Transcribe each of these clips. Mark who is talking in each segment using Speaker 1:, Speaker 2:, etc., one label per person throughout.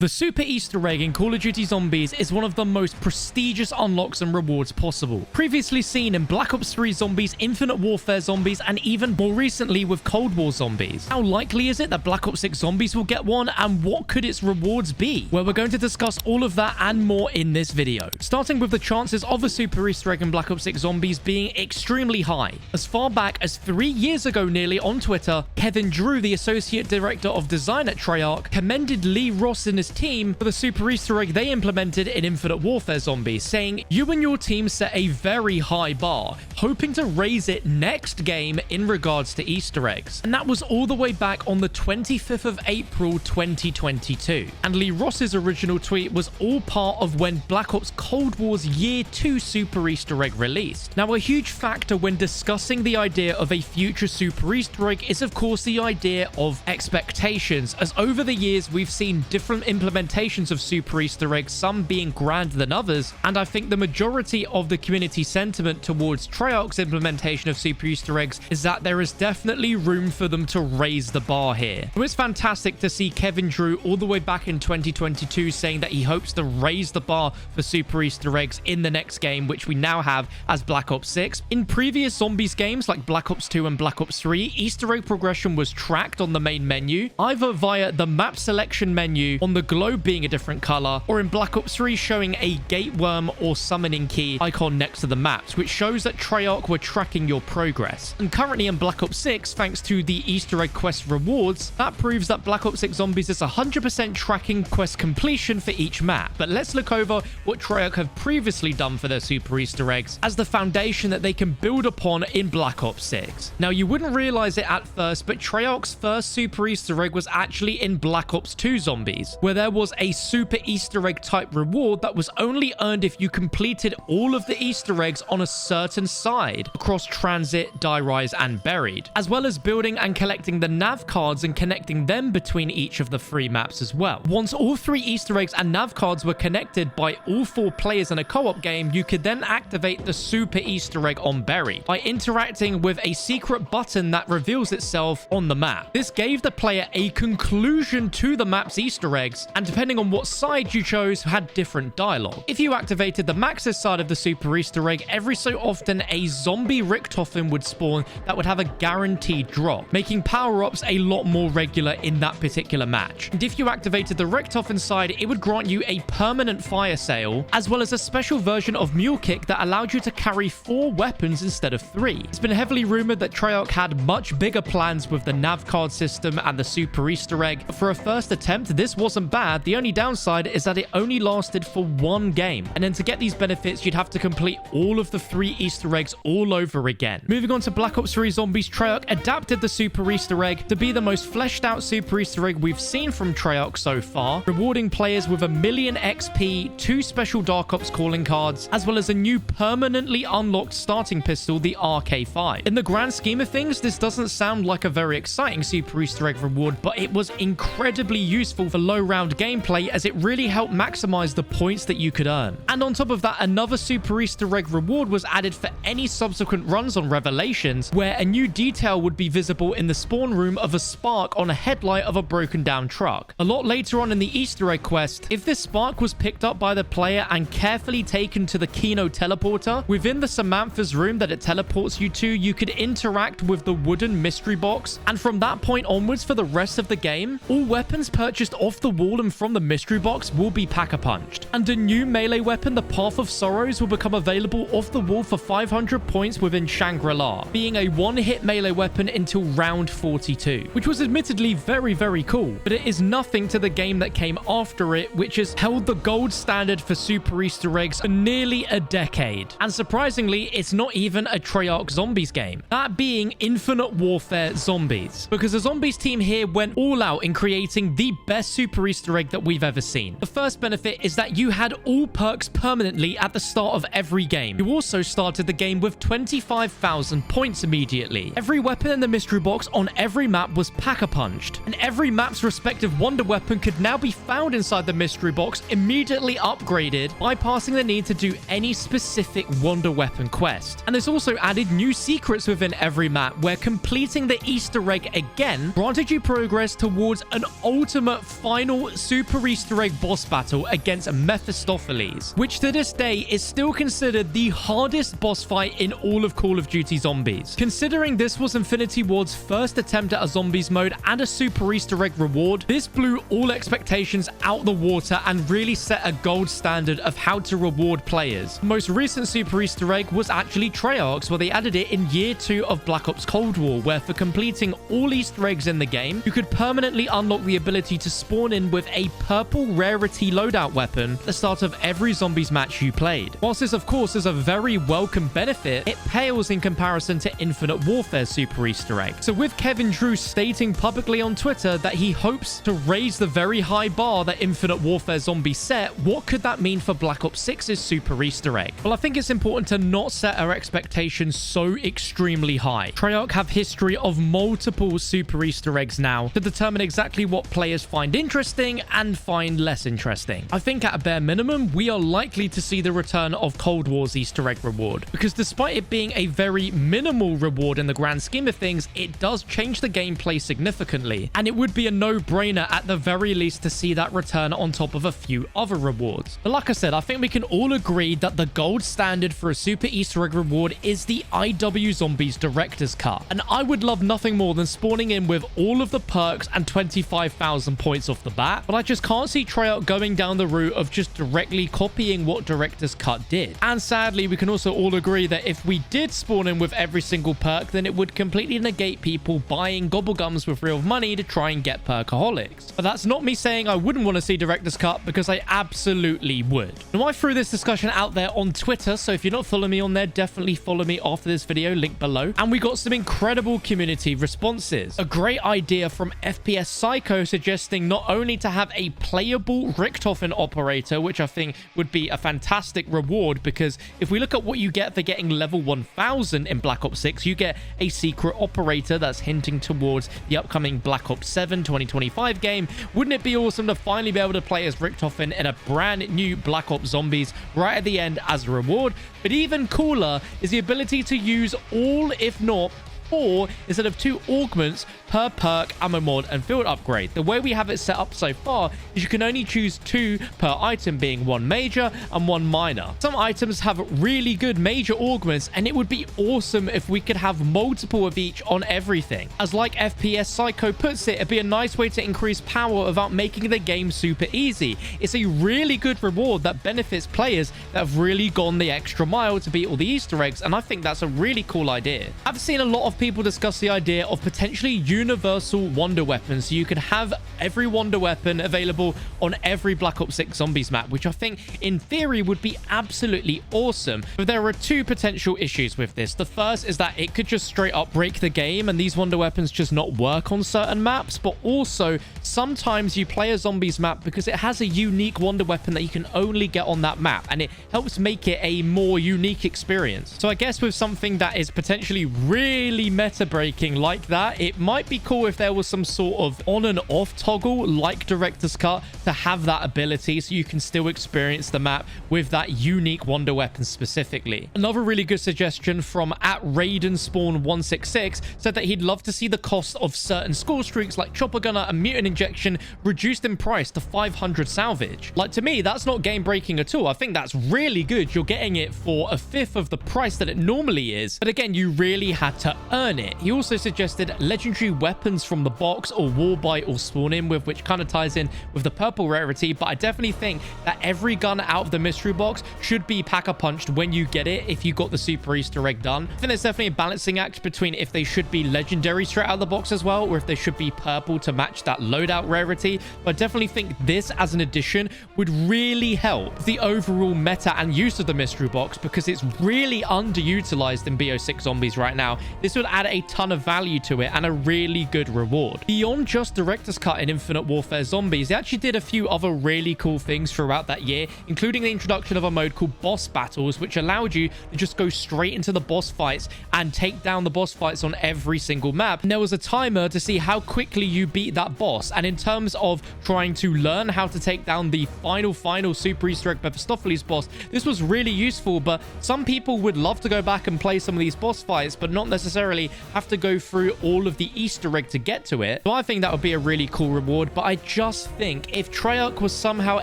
Speaker 1: The Super Easter egg in Call of Duty Zombies is one of the most prestigious unlocks and rewards possible. Previously seen in Black Ops 3 Zombies, Infinite Warfare Zombies, and even more recently with Cold War Zombies. How likely is it that Black Ops 6 Zombies will get one, and what could its rewards be? Well, we're going to discuss all of that and more in this video. Starting with the chances of a Super Easter egg in Black Ops 6 Zombies being extremely high. As far back as 3 years ago nearly on Twitter, Kevin Drew, the Associate Director of Design at Treyarch, commended Lee Ross and his team for the Super Easter egg they implemented in Infinite Warfare Zombies, saying, "You and your team set a very high bar, hoping to raise it next game in regards to Easter eggs." And that was all the way back on the 25th of April 2022. And Lee Ross's original tweet was all part of when Black Ops Cold War's Year 2 Super Easter egg released. Now, a huge factor when discussing the idea of a future Super Easter egg is of course the idea of expectations, as over the years we've seen different implementations of Super Easter eggs, some being grander than others, and I think the majority of the community sentiment towards Treyarch's implementation of Super Easter eggs is that there is definitely room for them to raise the bar here. So it's fantastic to see Kevin Drew all the way back in 2022 saying that he hopes to raise the bar for Super Easter eggs in the next game, which we now have as Black Ops 6. In previous Zombies games like Black Ops 2 and Black Ops 3, Easter egg progression was tracked on the main menu, either via the map selection menu on the globe being a different color, or in Black Ops 3 showing a gate worm or summoning key icon next to the maps, which shows that Treyarch were tracking your progress. And currently in Black Ops 6, thanks to the Easter egg quest rewards, that proves that Black Ops 6 Zombies is 100% tracking quest completion for each map. But let's look over what Treyarch have previously done for their Super Easter eggs as the foundation that they can build upon in Black Ops 6. Now, you wouldn't realize it at first, but Treyarch's first Super Easter egg was actually in Black Ops 2 Zombies, where there was a Super Easter egg type reward that was only earned if you completed all of the Easter eggs on a certain side across Transit, Die Rise, and Buried, as well as building and collecting the nav cards and connecting them between each of the 3 maps as well. Once all 3 Easter eggs and nav cards were connected by all 4 players in a co-op game, you could then activate the Super Easter egg on Buried by interacting with a secret button that reveals itself on the map. This gave the player a conclusion to the map's Easter eggs, and depending on what side you chose had different dialogue. If you activated the Max's side of the Super Easter egg, every so often a zombie Richtofen would spawn that would have a guaranteed drop, making power-ups a lot more regular in that particular match. And if you activated the Richtofen side, it would grant you a permanent fire sale, as well as a special version of Mule Kick that allowed you to carry 4 weapons instead of 3. It's been heavily rumored that Treyarch had much bigger plans with the nav card system and the Super Easter egg, but for a first attempt, this wasn't bad. The only downside is that it only lasted for 1 game, and then to get these benefits you'd have to complete all of the 3 Easter eggs all over again. Moving on to Black Ops 3 Zombies, Treyarch adapted the Super Easter egg to be the most fleshed out Super Easter egg we've seen from Treyarch so far, rewarding players with 1,000,000 XP, 2 special Dark Ops calling cards, as well as a new permanently unlocked starting pistol, the RK5. In the grand scheme of things, this doesn't sound like a very exciting Super Easter egg reward, but it was incredibly useful for low round gameplay as it really helped maximize the points that you could earn. And on top of that, another Super Easter egg reward was added for any subsequent runs on Revelations, where a new detail would be visible in the spawn room of a spark on a headlight of a broken down truck. A lot later on in the Easter egg quest, if this spark was picked up by the player and carefully taken to the Kino teleporter, within the Samantha's room that it teleports you to, you could interact with the wooden mystery box, and from that point onwards for the rest of the game, all weapons purchased off the wall and from the mystery box will be pack-a-punched. And a new melee weapon, the Path of Sorrows, will become available off the wall for 500 points within Shangri-La, being a 1-hit melee weapon until round 42, which was admittedly very, very cool, but it is nothing to the game that came after it, which has held the gold standard for Super Easter eggs for nearly a decade. And surprisingly, it's not even a Treyarch Zombies game, that being Infinite Warfare Zombies, because the Zombies team here went all out in creating the best Super Easter egg that we've ever seen. The first benefit is that you had all perks permanently at the start of every game. You also started the game game with 25,000 points immediately. Every weapon in the mystery box on every map was pack-a-punched, and every map's respective wonder weapon could now be found inside the mystery box, immediately upgraded, bypassing the need to do any specific wonder weapon quest. And this also added new secrets within every map, where completing the Easter egg again granted you progress towards an ultimate final super Easter egg boss battle against Mephistopheles, which to this day is still considered the hardest boss fight in all of Call of Duty Zombies. Considering this was Infinity Ward's first attempt at a zombies mode and a super Easter egg reward, this blew all expectations out the water and really set a gold standard of how to reward players. The most recent super Easter egg was actually Treyarch's, where they added it in year 2 of Black Ops Cold War, where for completing all Easter eggs in the game, you could permanently unlock the ability to spawn in with a purple rarity loadout weapon at the start of every zombies match you played. Whilst this of course is a very welcome benefit, it pales in comparison to Infinite Warfare's super Easter egg. So with Kevin Drew stating publicly on Twitter that he hopes to raise the very high bar that Infinite Warfare Zombies set, what could that mean for Black Ops 6's super Easter egg? Well, I think it's important to not set our expectations so extremely high. Treyarch have history of multiple super Easter eggs now to determine exactly what players find interesting and find less interesting. I think at a bare minimum, we are likely to see the return of Cold War's Easter egg reward, because despite it being a very minimal reward in the grand scheme of things, it does change the gameplay significantly, and it would be a no-brainer at the very least to see that return on top of a few other rewards. But like I said, I think we can all agree that the gold standard for a super Easter egg reward is the IW Zombies Director's Cut, and I would love nothing more than spawning in with all of the perks and 25,000 points off the bat, but I just can't see Treyarch going down the route of just directly copying what Director's Cut did. And sadly, we can also all agree that if we did spawn in with every single perk, then it would completely negate people buying gobblegums with real money to try and get perkaholics. But that's not me saying I wouldn't want to see Director's Cut, because I absolutely would. Now, I threw this discussion out there on Twitter, so if you're not following me on there, definitely follow me after this video, link below. And we got some incredible community responses. A great idea from FPS Psycho suggesting not only to have a playable Richthofen operator, which I think would be a fantastic reward, because if we look at what you get for getting level 1000 in Black Ops 6, you get a secret operator that's hinting towards the upcoming Black Ops 7 2025 game. Wouldn't it be awesome to finally be able to play as Richthofen in a brand new Black Ops Zombies right at the end as a reward? But even cooler is the ability to use all, if not 4 instead of 2 augments per perk, ammo mod, and field upgrade. The way we have it set up so far is you can only choose 2 per item, being 1 major and 1 minor. Some items have really good major augments, and it would be awesome if we could have multiple of each on everything. As like FPS Psycho puts it, it'd be a nice way to increase power without making the game super easy. It's a really good reward that benefits players that have really gone the extra mile to beat all the Easter eggs, and I think that's a really cool idea. I've seen a lot of people discuss the idea of potentially universal wonder weapons, so you could have every wonder weapon available on every Black Ops 6 Zombies map, which I think in theory would be absolutely awesome. But there are 2 potential issues with this. The first is that it could just straight up break the game and these wonder weapons just not work on certain maps, but also sometimes you play a Zombies map because it has a unique wonder weapon that you can only get on that map, and it helps make it a more unique experience. So I guess with something that is potentially really meta breaking like that, it might be cool if there was some sort of on and off toggle like Director's Cut to have that ability, so you can still experience the map with that unique wonder weapon specifically. Another really good suggestion from @RaidenSpawn166 said that he'd love to see the cost of certain score streaks like Chopper Gunner and Mutant Injection reduced in price to 500 salvage. Like, to me, that's not game breaking at all. I think that's really good. You're getting it for a 1/5 of the price that it normally is, but again, you really had to earn it. He also suggested legendary weapons from the box or war bite or spawn in with, which kind of ties in with the purple rarity, but I definitely think that every gun out of the mystery box should be pack-a-punched when you get it if you got the super Easter egg done. I think there's definitely a balancing act between if they should be legendary straight out of the box as well, or if they should be purple to match that loadout rarity. But I definitely think this as an addition would really help the overall meta and use of the mystery box, because it's really underutilized in BO6 Zombies right now. This would add a ton of value to it and a really good reward. Beyond just Director's Cut in Infinite Warfare Zombies, they actually did a few other really cool things throughout that year, including the introduction of a mode called Boss Battles, which allowed you to just go straight into the boss fights and take down the boss fights on every single map. And there was a timer to see how quickly you beat that boss. And in terms of trying to learn how to take down the final Super Easter egg Mephistopheles boss, this was really useful. But some people would love to go back and play some of these boss fights, but not necessarily have to go through all of the Easter egg to get to it. So I think that would be a really cool reward. But I just think if Treyarch was somehow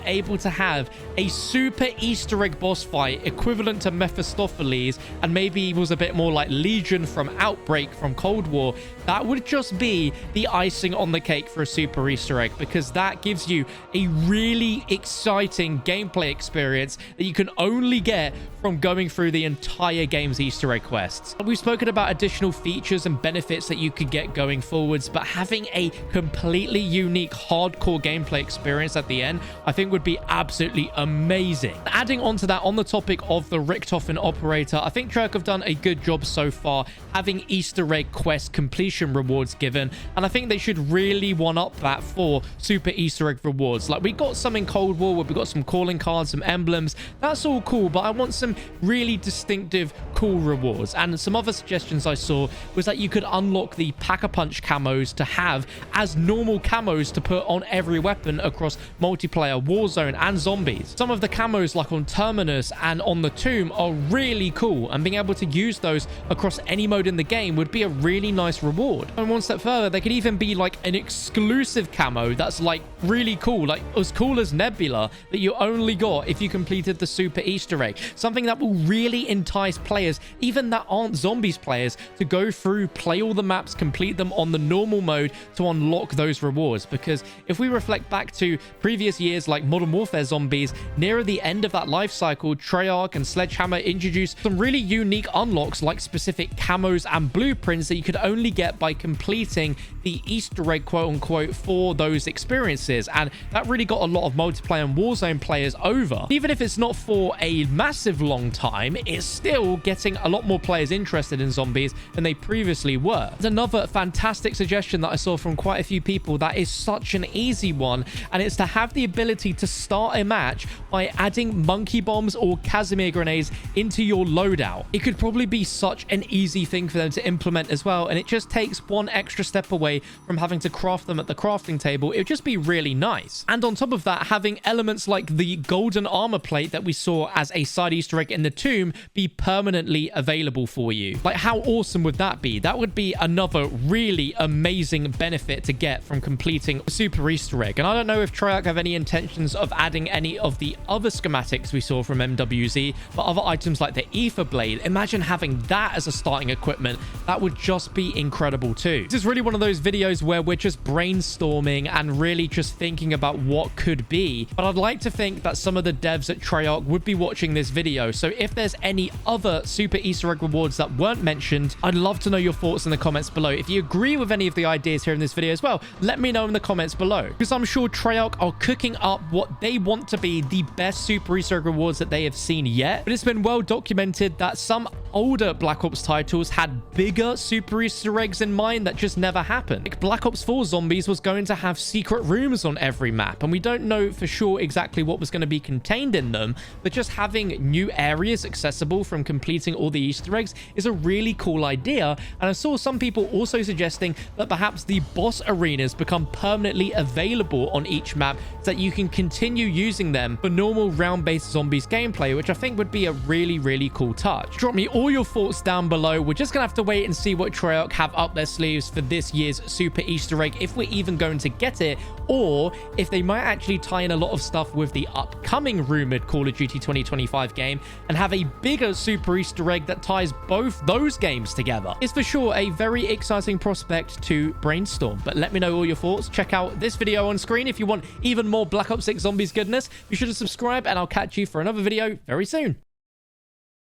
Speaker 1: able to have a super Easter egg boss fight equivalent to Mephistopheles, and maybe was a bit more like Legion from Outbreak from Cold War, that would just be the icing on the cake for a super Easter egg, because that gives you a really exciting gameplay experience that you can only get from going through the entire game's Easter egg quests. We've spoken about additional features and benefits that you could get going forwards, but having a completely unique hardcore gameplay experience at the end, I think would be absolutely amazing. Adding on to that, on the topic of the Richthofen operator, I think Treyarch have done a good job so far having Easter egg quest completion rewards given, and I think they should really one-up that for super Easter egg rewards. Like, we got some in Cold War where we got some calling cards, some emblems. That's all cool, but I want some really distinctive cool rewards. And some other suggestions I saw was that you could unlock the Pack-a-Punch camos to have as normal camos to put on every weapon across multiplayer, Warzone, and Zombies. Some of the camos, like on Terminus and on the Tomb, are really cool, and being able to use those across any mode in the game would be a really nice reward. And one step further, they could even be like an exclusive camo that's like really cool, like as cool as Nebula, that you only got if you completed the super Easter egg. Something that will really entice players, even that aren't Zombies players, to go through, play all the maps, complete them on the normal mode to unlock those rewards. Because if we reflect back to previous years like Modern Warfare Zombies, nearer the end of that life cycle, Treyarch and Sledgehammer introduced some really unique unlocks like specific camos and blueprints that you could only get by completing the Easter egg, quote unquote, for those experiences. And that really got a lot of multiplayer and Warzone players over. Even if it's not for a massive long time, it's still getting a lot more players interested in Zombies than they previously were. There's another fantastic suggestion that I saw from quite a few people that is such an easy one, and it's to have the ability to start a match by adding monkey bombs or Casimir grenades into your loadout. It could probably be such an easy thing for them to implement as well, and it just takes one extra step away from having to craft them at the crafting table. It would just be really nice. And on top of that, having elements like the golden armor plate that we saw as a side Easter egg in the Tomb be permanently available for you. Like, how awesome would that be? That would be another really amazing benefit to get from completing a super Easter egg. And I don't know if Treyarch have any intentions of adding any of the other schematics we saw from MWZ, but other items like the Ether Blade. Imagine having that as a starting equipment. That would just be incredible too. This is really one of those videos where we're just brainstorming and really just thinking about what could be. But I'd like to think that some of the devs at Treyarch would be watching this video. So if there's any other super Easter egg rewards that weren't mentioned, I'd love to know your thoughts in the comments below. If you agree with any of the ideas here in this video as well, let me know in the comments below, because I'm sure Treyarch are cooking up what they want to be the best super Easter egg rewards that they have seen yet. But it's been well documented that some older Black Ops titles had bigger super Easter eggs in mind that just never happened. Like Black Ops 4 Zombies was going to have secret rooms on every map, and we don't know for sure exactly what was going to be contained in them, but just having new areas accessible from completing all the Easter eggs is a really cool idea. And I saw some people also suggesting that perhaps the boss arenas become permanently available on each map so that you can continue using them for normal round-based Zombies gameplay, which I think would be a really, really cool touch. Drop me all your thoughts down below. We're just gonna have to wait and see what Treyarch have up their sleeves for this year's super Easter egg, if we're even going to get it, or if they might actually tie in a lot of stuff with the upcoming rumored Call of Duty 2025 game and have a bigger super Easter egg that ties both those games together. It's for sure a very exciting prospect to brainstorm, but let me know all your thoughts. Check out this video on screen if you want even more Black Ops 6 Zombies goodness. Be sure to subscribe, and I'll catch you for another video very soon.